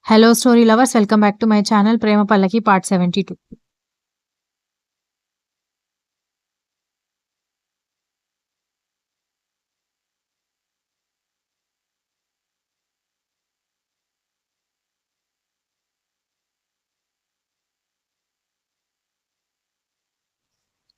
Hello, story lovers. Welcome back to my channel, Prema Pallaki, part 72.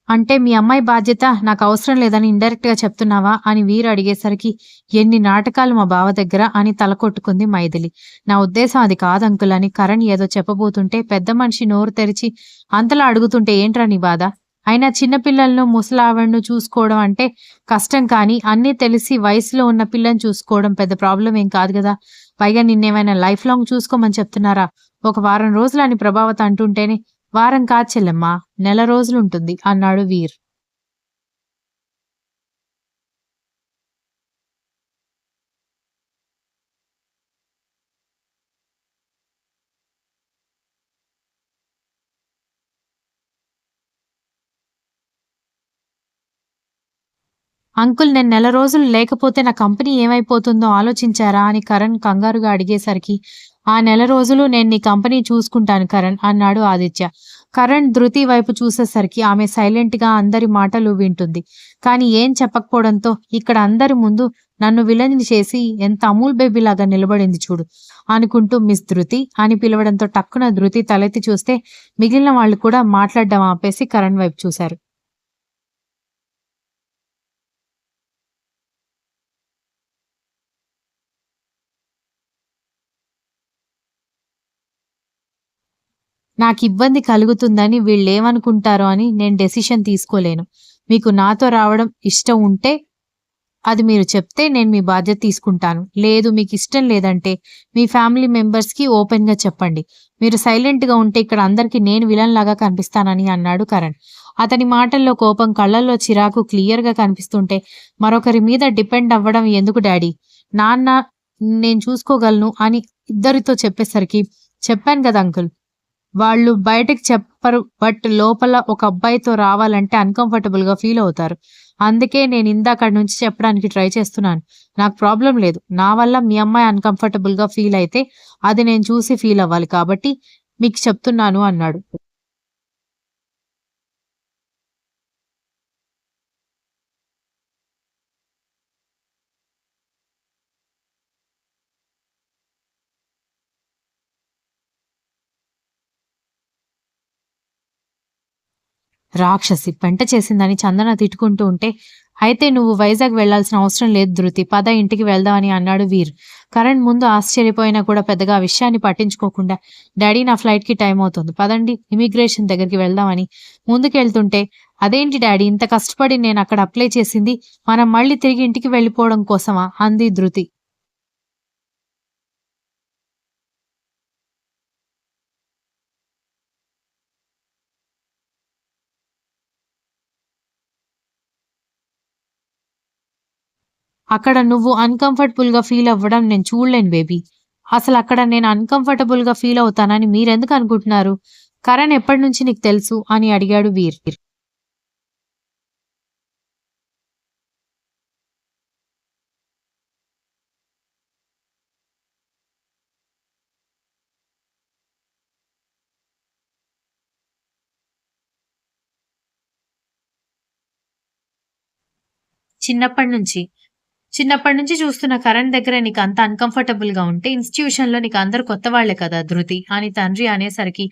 అంటే మీ అమ్మాయి బాధ్యత నాకు అవసరం లేదని ఇండైరెక్ట్ గా చెప్తున్నావా అని వీరు అడిగేసరికి ఎన్ని నాటకాలు మా బావ దగ్గర అని తల కొట్టుకుంది మైథిలి. నా ఉద్దేశం అది కాదు అంకుల్ అని కరణ్ ఏదో చెప్పబోతుంటే పెద్ద మనిషి నోరు తెరిచి అంతలా అడుగుతుంటే ఏంట్రా నీ బాధ? అయినా చిన్నపిల్లలను ముసలావిడను చూసుకోవడం అంటే కష్టం, కానీ అన్నీ తెలిసి వయసులో ఉన్న పిల్లని చూసుకోవడం పెద్ద ప్రాబ్లం ఏం కాదు కదా. పైగా నిన్నేమైనా లైఫ్ లాంగ్ చూసుకోమని చెప్తున్నారా? ఒక వారం రోజులు అని ప్రభావత అంటుంటేనే వారం కాదు చెల్లెమ్మా, నెల రోజులుంటుంది అన్నాడు వీర్. అంకుల్, నేను నెల రోజులు లేకపోతే నా కంపెనీ ఏమైపోతుందో ఆలోచించారా అని కరణ్ కంగారుగా అడిగేసరికి, ఆ నెల రోజులు నేను నీ కంపెనీ చూసుకుంటాను కరణ్ అన్నాడు ఆదిత్య. కరణ్ ధృతి వైపు చూసేసరికి ఆమె సైలెంట్ గా అందరి మాటలు వింటుంది. కానీ ఏం చెప్పకపోవడంతో ఇక్కడ అందరి ముందు నన్ను విలన్ చేసి ఎంత అమూల్ బేబీ లాగా నిలబడింది చూడు అనుకుంటూ మిస్ ధృతి అని పిలవడంతో టక్కున ధృతి తలెత్తి చూస్తే మిగిలిన వాళ్ళు కూడా మాట్లాడడం ఆపేసి కరణ్ వైపు చూశారు. నాకిబ్బంది కలుగుతుందని వీళ్ళేమనుకుంటారో అని నేను డెసిషన్ తీసుకోలేను. మీకు నాతో రావడం ఇష్టం ఉంటే అది మీరు చెప్తే నేను మీ బాధ్యత తీసుకుంటాను. లేదు మీకిష్టం లేదంటే మీ ఫ్యామిలీ మెంబర్స్‌కి ఓపెన్‌గా చెప్పండి. మీరు సైలెంట్‌గా ఉంటే ఇక్కడ అందరికీ నేను విలన్ లాగా కనిపిస్తానని అన్నాడు కరణ్. అతని మాటల్లో కోపం, కళ్ళల్లో చిరాకు క్లియర్‌గా కనిపిస్తుంటే మరొకరి మీద డిపెండ్ అవ్వడం ఎందుకు డాడీ? నాన్న నేను చూసుకోగలను అని ఇద్దరితో చెప్పేసరికి, చెప్పాను కదా అంకుల్, వాళ్ళు బయటకి చెప్పరు. బట్ లోపల ఒక అబ్బాయితో రావాలంటే అన్‌కంఫర్టబుల్ గా ఫీల్ అవుతారు. అందుకే నేను ఇందాకడ నుంచి చెప్పడానికి ట్రై చేస్తున్నాను. నాకు ప్రాబ్లం లేదు. నా వల్ల మీ అమ్మాయి అన్‌కంఫర్టబుల్ గా ఫీల్ అయితే అది నేను చూసి ఫీల్ అవ్వాలి కాబట్టి మీకు చెప్తున్నాను అన్నాడు. రాక్షసి పెంట చేసిందని చందన తిట్టుకుంటూ ఉంటే, అయితే నువ్వు వైజాగ్ వెళ్లాల్సిన అవసరం లేదు ధృతి, పద ఇంటికి వెళ్దామని అన్నాడు వీర్. కరణ్ ముందు ఆశ్చర్యపోయినా కూడా పెద్దగా ఆ విషయాన్ని పట్టించుకోకుండా, డాడీ నా ఫ్లైట్ కి టైం అవుతుంది, పదండి ఇమిగ్రేషన్ దగ్గరికి వెళ్దామని ముందుకెళ్తుంటే, అదేంటి డాడీ ఇంత కష్టపడి నేను అక్కడ అప్లై చేసింది మనం మళ్ళీ తిరిగి ఇంటికి వెళ్ళిపోవడం కోసమా అంది ధృతి. అక్కడ నువ్వు అన్‌కంఫర్టబుల్ గా ఫీల్ అవ్వడం నేను చూడలేను బేబీ. అసలక్కడ నేను అన్‌కంఫర్టబుల్ గా ఫీల్ అవుతానని మీరెందుకు అనుకుంటున్నారు? కరణ్ ఎప్పటినుంచి నీకు తెలుసు అని అడిగాడు వీర్. చిన్నప్పటి నుంచి చిన్నప్పటి నుంచి చూస్తున్న కరణ్ దగ్గర నీకు అంత అన్‌కంఫర్టబుల్ గా ఉంటే ఇన్‌స్టిట్యూషన్‌లో నీకు అందరూ కొత్త వాళ్ళే కదా ధృతి అని తండ్రి అనేసరికి,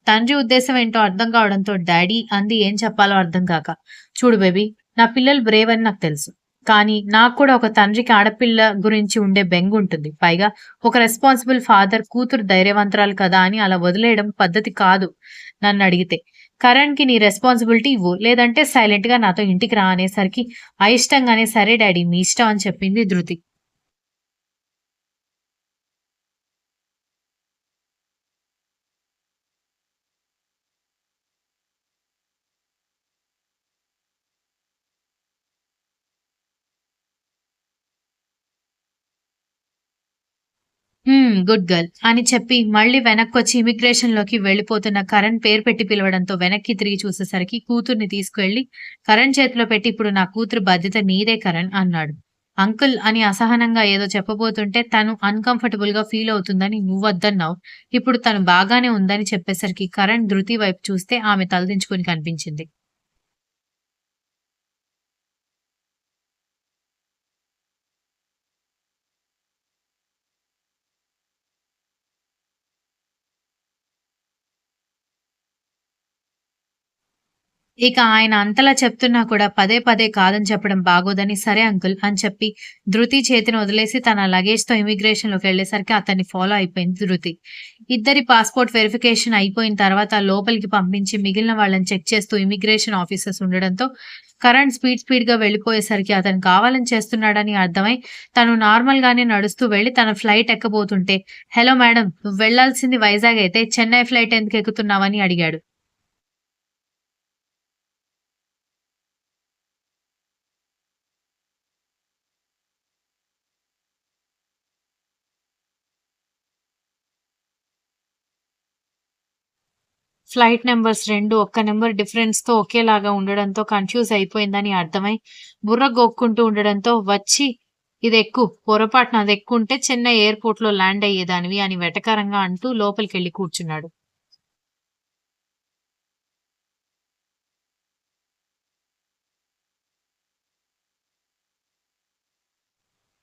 తండ్రి ఉద్దేశం ఏంటో అర్థం కావడంతో డాడీ అంది ఏం చెప్పాలో అర్థం కాక. చూడు బేబీ, నా పిల్లలు బ్రేవ్ అని నాకు తెలుసు. కానీ నాకు కూడా ఒక తండ్రికి ఆడపిల్ల గురించి ఉండే బెంగుంటుంది. పైగా ఒక రెస్పాన్సిబుల్ ఫాదర్ కూతురు ధైర్యవంతురాలు కదా అని అలా వదిలేయడం పద్ధతి కాదు నన్నడిగితే. కరణ్‌కి నీ రెస్పాన్సిబిలిటీ ఇవ్వు. లేదంటే సైలెంట్‌గా నాతో ఇంటికి రా అనేసరికి అయిష్టంగానే సరే డాడీ మీ ఇష్టం అని చెప్పింది ధృతి. గుడ్ గర్ల్ అని చెప్పి మళ్ళీ వెనక్కొచ్చి ఇమిగ్రేషన్‌లోకి వెళ్ళిపోతున్న కరణ్ పేరు పెట్టి పిలవడంతో వెనక్కి తిరిగి చూసేసరికి కూతుర్ని తీసుకెళ్లి కరణ్ చేతిలో పెట్టి, ఇప్పుడు నా కూతురు బాధ్యత నీదే కరణ్ అన్నాడు. అంకుల్ అని అసహనంగా ఏదో చెప్పబోతుంటే తను అన్‌కంఫర్టబుల్‌గా ఫీల్ అవుతుందని నువ్వొద్దన్నావు. ఇప్పుడు తను బాగానే ఉందని చెప్పేసరికి కరణ్ ధృతి వైపు చూస్తే ఆమె తలదించుకొని కనిపించింది. ఇక ఆయన అంతలా చెప్తున్నా కూడా పదే పదే కాదని చెప్పడం బాగోదని, సరే అంకుల్ అని చెప్పి ధృతి చేతిని వదిలేసి తన లగేజ్‌తో ఇమిగ్రేషన్‌లోకెళ్ళేసరికి అతన్ని ఫాలో అయిపోయింది ధృతి. ఇద్దరి పాస్‌పోర్ట్ వెరిఫికేషన్ అయిపోయిన తర్వాత లోపలికి పంపించి మిగిలిన వాళ్ళని చెక్ చేస్తూ ఇమిగ్రేషన్ ఆఫీసర్స్ ఉండడంతో కరణ్ స్పీడ్‌గా వెళ్ళిపోయేసరికి అతను కావాలని చేస్తున్నాడని అర్థమై తను నార్మల్‌గానే నడుస్తూ వెళ్లి తన ఫ్లైట్ ఎక్కబోతుంటే, "హలో మేడమ్, నువ్వు వెళ్ళాల్సింది వైజాగ్ అయితే చెన్నై ఫ్లైట్ ఎందుకు ఎక్కుతున్నావని" అడిగాడు. ఫ్లైట్ నంబర్స్ 2 ఒక్క నంబర్ డిఫరెన్స్‌తో ఒకేలాగా ఉండడంతో కన్‌ఫ్యూజ్ అయిపోయిందని అర్థమై, బుర్ర గోక్కుంటూ ఉండడంతో వచ్చి ఇదెక్కు. పొరపాటున అదెక్కుంటే చెన్నై ఎయిర్‌పోర్ట్‌లో ల్యాండ్ అయ్యేదానివి అని వెటకారంగా అంటూ లోపలికెళ్ళి కూర్చున్నాడు.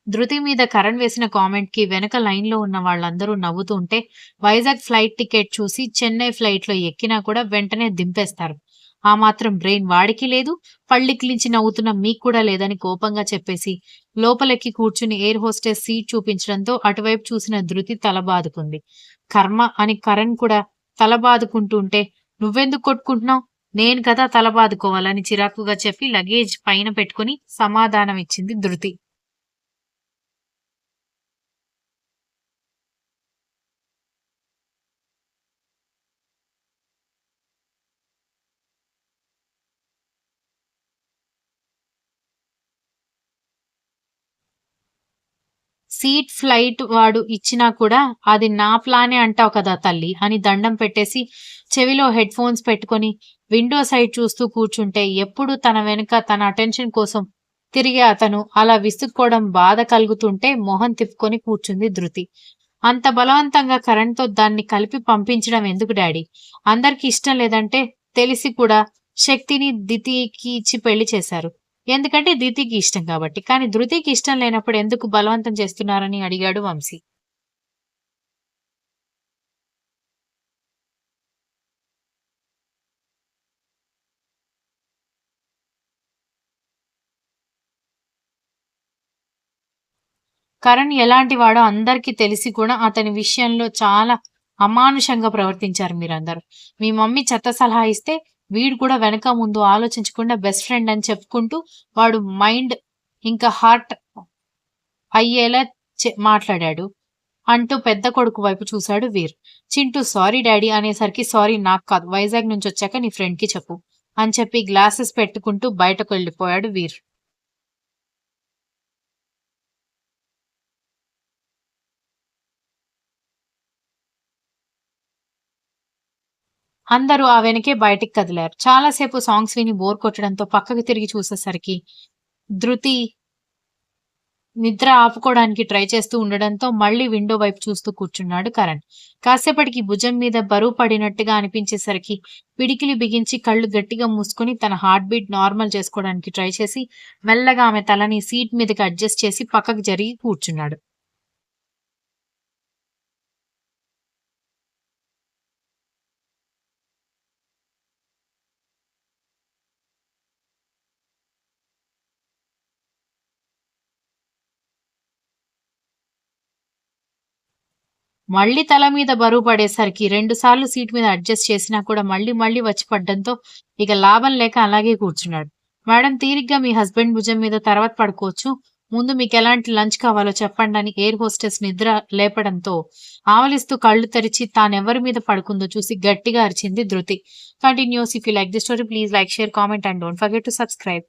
ధృతి మీద కరణ్ వేసిన కామెంట్‌కి వెనక లైన్‌లో ఉన్న వాళ్ళందరూ నవ్వుతూ ఉంటే, వైజాగ్ ఫ్లైట్ టికెట్ చూసి చెన్నై ఫ్లైట్‌లో ఎక్కినా కూడా వెంటనే దింపేస్తారు. ఆ మాత్రం బ్రెయిన్ వాడికి లేదు, పళ్ళికిలించి నవ్వుతున్న మీకు కూడా లేదని కోపంగా చెప్పేసి, లోపలెక్కి కూర్చుని ఎయిర్ హోస్టెస్ సీట్ చూపించడంతో అటువైపు చూసిన ధృతి తల బాదుకుంది. కర్మ అని కరణ్ కూడా తల బాదుకుంటూ ఉంటే, "నువ్వెందుకు కొట్టుకుంటున్నావు? నేను కదా తల బాదుకోవాలని" చిరాకుగా చెప్పి లగేజ్ పైన పెట్టుకొని సమాధానమిచ్చింది ధృతి. ఫ్లైట్ వాడు ఇచ్చినా కూడా, "అది నా ప్లానే అంటావు కదా తల్లి" అని దండం పెట్టేసి, చెవిలో హెడ్ ఫోన్స్ పెట్టుకొని, విండో సైడ్ చూస్తూ కూర్చుంటే, ఎప్పుడు తన వెనుక తన అటెన్షన్ కోసం తిరిగే అతను అలా విసుక్కోవడం బాధ కలుగుతుంటే మొహం తిప్పుకొని కూర్చుంది ధృతి. "అంత బలవంతంగా కరణ్‌తో దాన్ని కలిపి పంపించడం ఎందుకు డాడీ? అందరికి ఇష్టం లేదంటే తెలిసి కూడా శక్తిని దితికి ఇచ్చి పెళ్లి చేశారు. ఎందుకంటే దితికి ఇష్టం కాబట్టి. కానీ ధృతికి ఇష్టం లేనప్పుడు ఎందుకు బలవంతం చేస్తున్నారని" అడిగాడు వంశీ. కరణ్ ఎలాంటివాడో అందరికీ తెలిసి కూడా అతని విషయంలో చాలా అమానుషంగా ప్రవర్తించారు మీరందరూ. మీ మమ్మీ చెత్త సలహా ఇస్తే వీడు కూడా వెనక ముందు ఆలోచించకుండా బెస్ట్ ఫ్రెండ్ అని చెప్పుకుంటూ వాడు మైండ్ ఇంకా హార్ట్ అయ్యేలా మాట్లాడాడు అంటూ పెద్ద కొడుకు వైపు చూశాడు వీర్. చింటూ సారీ డాడీ అనేసరికి సారీ నాకు కాదు, వైజాగ్ నుంచొచ్చాక నీ ఫ్రెండ్‌కి చెప్పు అని చెప్పి గ్లాసెస్ పెట్టుకుంటూ బయటకు వెళ్ళిపోయాడు వీర్. అందరూ ఆ వెనకే బయటికి కదిలారు. చాలా సేపు సాంగ్స్ విని బోర్ కొట్టడంతో పక్కకి తిరిగి చూసేసరికి ధృతి నిద్ర ఆపుకోవడానికి ట్రై చేస్తూ ఉండడంతో మళ్ళీ విండో వైపు చూస్తూ కూర్చున్నాడు కరణ్. కాసేపటికి భుజం మీద బరువు పడినట్టుగా అనిపించేసరికి పిడికిలి బిగించి కళ్ళు గట్టిగా మూసుకొని తన హార్ట్ బీట్ నార్మల్ చేసుకోవడానికి ట్రై చేసి మెల్లగా ఆమె తలని సీట్ మీదకి అడ్జస్ట్ చేసి పక్కకు జరిగి కూర్చున్నాడు. మళ్ళీ తల మీద బరువు పడేసరికి 2 సార్లు సీట్ మీద అడ్జస్ట్ చేసినా కూడా మళ్ళీ వచ్చి పడ్డంతో ఇక లాభం లేక అలాగే కూర్చున్నాడు. మేడం తీరిగ్గా మీ హస్బెండ్ భుజం మీద తర్వాత పడుకోవచ్చు. ముందు మీకెలాంటి లంచ్ కావాలో చెప్పండని ఎయిర్ హోస్టెస్ నిద్ర లేపడంతో ఆవలిస్తూ కళ్ళు తెరిచి తానెవరి మీద పడుకుందో చూసి గట్టిగా అరిచింది ధృతి. Continuous. If you like the story please like, share, comment and don't forget to subscribe.